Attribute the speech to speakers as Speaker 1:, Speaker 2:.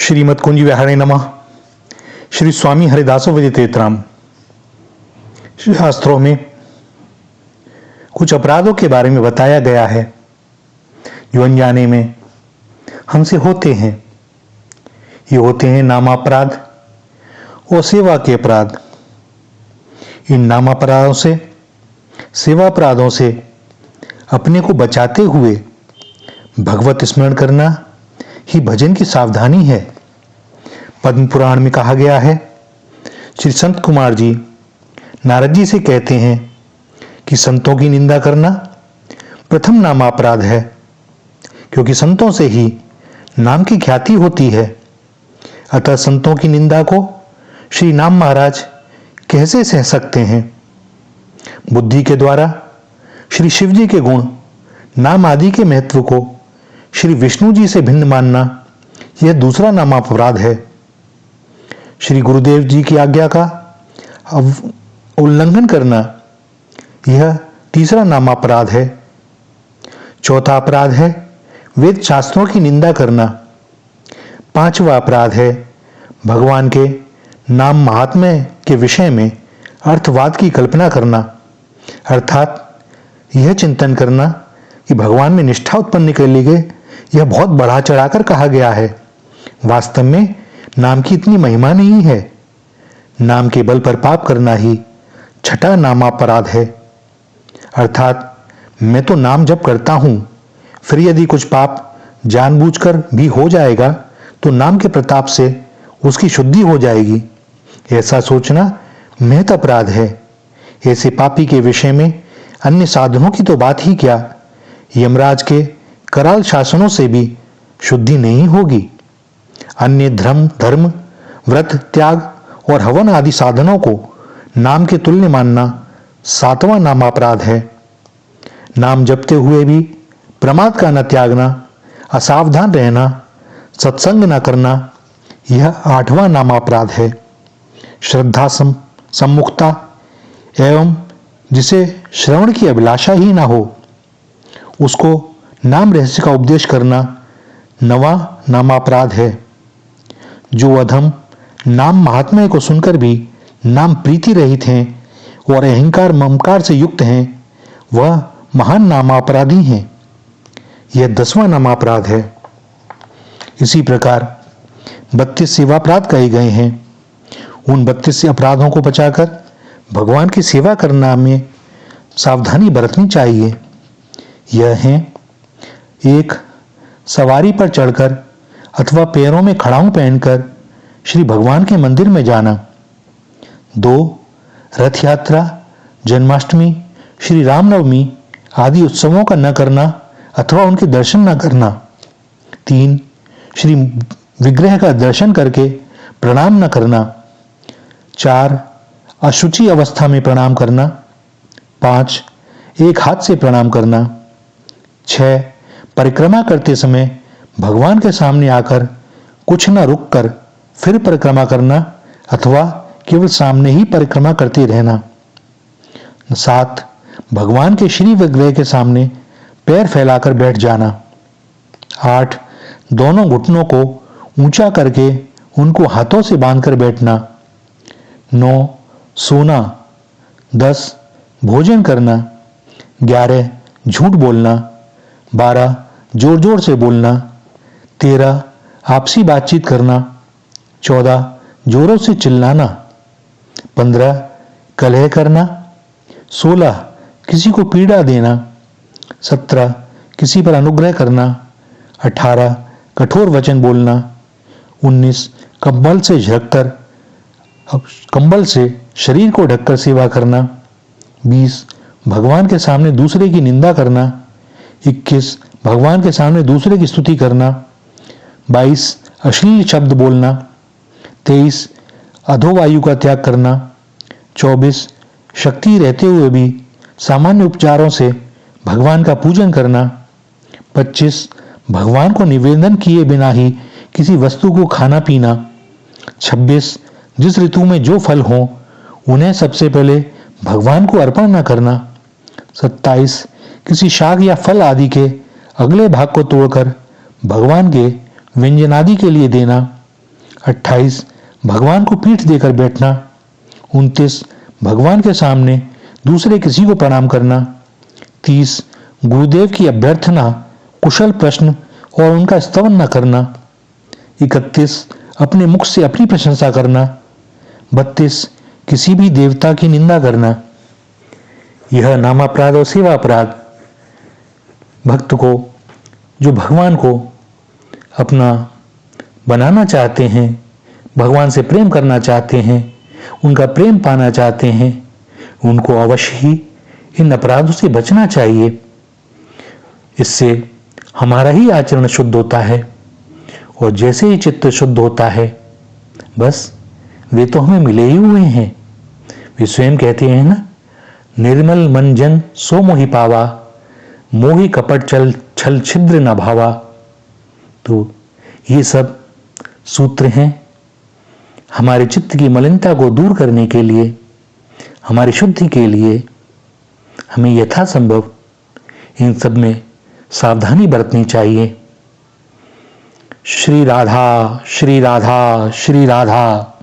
Speaker 1: श्रीमद कुंज विहारे नमः। श्री स्वामी हरिदासो विदितेतराम। शास्त्रों में कुछ अपराधों के बारे में बताया गया है जो अनजाने में हमसे होते हैं। ये होते हैं नामापराध और सेवा के अपराध। इन नामापराधों से, सेवा अपराधों से अपने को बचाते हुए भगवत स्मरण करना ही भजन की सावधानी है। पद्म पुराण में कहा गया है, श्री संत कुमार जी नारद जी से कहते हैं कि संतों की निंदा करना प्रथम नामापराध है, क्योंकि संतों से ही नाम की ख्याति होती है। अतः संतों की निंदा को श्री नाम महाराज कैसे सह सकते हैं। बुद्धि के द्वारा श्री शिव जी के गुण, नाम आदि के महत्व को श्री विष्णु जी से भिन्न मानना यह दूसरा नामापराध है। श्री गुरुदेव जी की आज्ञा का उल्लंघन करना यह तीसरा नामापराध है। चौथा अपराध है वेद शास्त्रों की निंदा करना। पांचवा अपराध है भगवान के नाम महात्म्य के विषय में अर्थवाद की कल्पना करना, अर्थात यह चिंतन करना कि भगवान में निष्ठा उत्पन्न के लिए यह बहुत बढ़ा चढ़ाकर कहा गया है। वास्तव में नाम की इतनी महिमा नहीं है। नाम के बल पर पाप करना ही छठा नामापराध है। अर्थात मैं तो नाम जप करता हूं, फिर यदि कुछ पाप जानबूझकर भी हो जाएगा तो नाम के प्रताप से उसकी शुद्धि हो जाएगी, ऐसा सोचना महत अपराध है। ऐसे पापी के विषय में अन्य साधनों की तो बात ही क्या, यमराज के कराल शासनों से भी शुद्धि नहीं होगी। अन्य धर्म, व्रत, त्याग और हवन आदि साधनों को नाम के तुल्य मानना सातवां नामापराध है। नाम जपते हुए भी प्रमाद का न त्यागना, असावधान रहना, सत्संग न करना यह आठवां नामापराध है। श्रद्धा सम्मुखता एवं जिसे श्रवण की अभिलाषा ही ना हो उसको नाम रहस्य का उपदेश करना नवां नामापराध है। जो अधम नाम महात्म्य को सुनकर भी नाम प्रीति रहित हैं और अहंकार ममकार से युक्त हैं, वह महान नामापराधी हैं। यह 10वां नामापराध है। इसी प्रकार 32 सेवापराध कहे गए हैं। उन 32 अपराधों को बचाकर भगवान की सेवा करना में सावधानी बरतनी चाहिए। यह है: 1. सवारी पर चढ़कर अथवा पैरों में खड़ाऊं पहनकर श्री भगवान के मंदिर में जाना। 2. रथ यात्रा, जन्माष्टमी, श्री रामनवमी आदि उत्सवों का न करना अथवा उनके दर्शन न करना। 3. श्री विग्रह का दर्शन करके प्रणाम न करना। 4. अशुचि अवस्था में प्रणाम करना। 5. एक हाथ से प्रणाम करना। 6. परिक्रमा करते समय भगवान के सामने आकर कुछ न रुक कर फिर परिक्रमा करना अथवा केवल सामने ही परिक्रमा करते रहना। 7. भगवान के श्री विग्रह के सामने पैर फैलाकर बैठ जाना। 8. दोनों घुटनों को ऊंचा करके उनको हाथों से बांधकर बैठना। 9. सोना। 10. भोजन करना। 11. झूठ बोलना। 12. जोर जोर से बोलना। 13. आपसी बातचीत करना। 14. जोरों से चिल्लाना। 15. कलह करना। 16. किसी को पीड़ा देना। 17. किसी पर अनुग्रह करना। 18. कठोर वचन बोलना। 19. कंबल से शरीर को ढककर सेवा करना। 20. भगवान के सामने दूसरे की निंदा करना। 21. भगवान के सामने दूसरे की स्तुति करना। 22. अश्लील शब्द बोलना। 23. अधोवायु का त्याग करना। 24. शक्ति रहते हुए भी सामान्य उपचारों से भगवान का पूजन करना। 25. भगवान को निवेदन किए बिना ही किसी वस्तु को खाना पीना। 26. जिस ऋतु में जो फल हो उन्हें सबसे पहले भगवान को अर्पण न करना। 27. किसी शाक या फल आदि के अगले भाग को तोड़कर भगवान के व्यंजनादि के लिए देना। 28 भगवान को पीठ देकर बैठना। 29 भगवान के सामने दूसरे किसी को प्रणाम करना। 30 गुरुदेव की अभ्यर्थना, कुशल प्रश्न और उनका स्तवन न करना। 31 अपने मुख से अपनी प्रशंसा करना। 32 किसी भी देवता की निंदा करना। यह नामापराध और सेवा अपराध भक्त को, जो भगवान को अपना बनाना चाहते हैं, भगवान से प्रेम करना चाहते हैं, उनका प्रेम पाना चाहते हैं, उनको अवश्य ही इन अपराधों से बचना चाहिए। इससे हमारा ही आचरण शुद्ध होता है और जैसे ही चित्त शुद्ध होता है, बस वे तो हमें मिले ही हुए हैं। वे स्वयं कहते हैं ना, निर्मल मन जन सो मोहि पावा, मोहि कपट चल छल छिद्र न भावा। तो ये सब सूत्र हैं हमारे चित्त की मलिनता को दूर करने के लिए, हमारी शुद्धि के लिए। हमें यथासंभव इन सब में सावधानी बरतनी चाहिए। श्री राधा श्री राधा श्री राधा।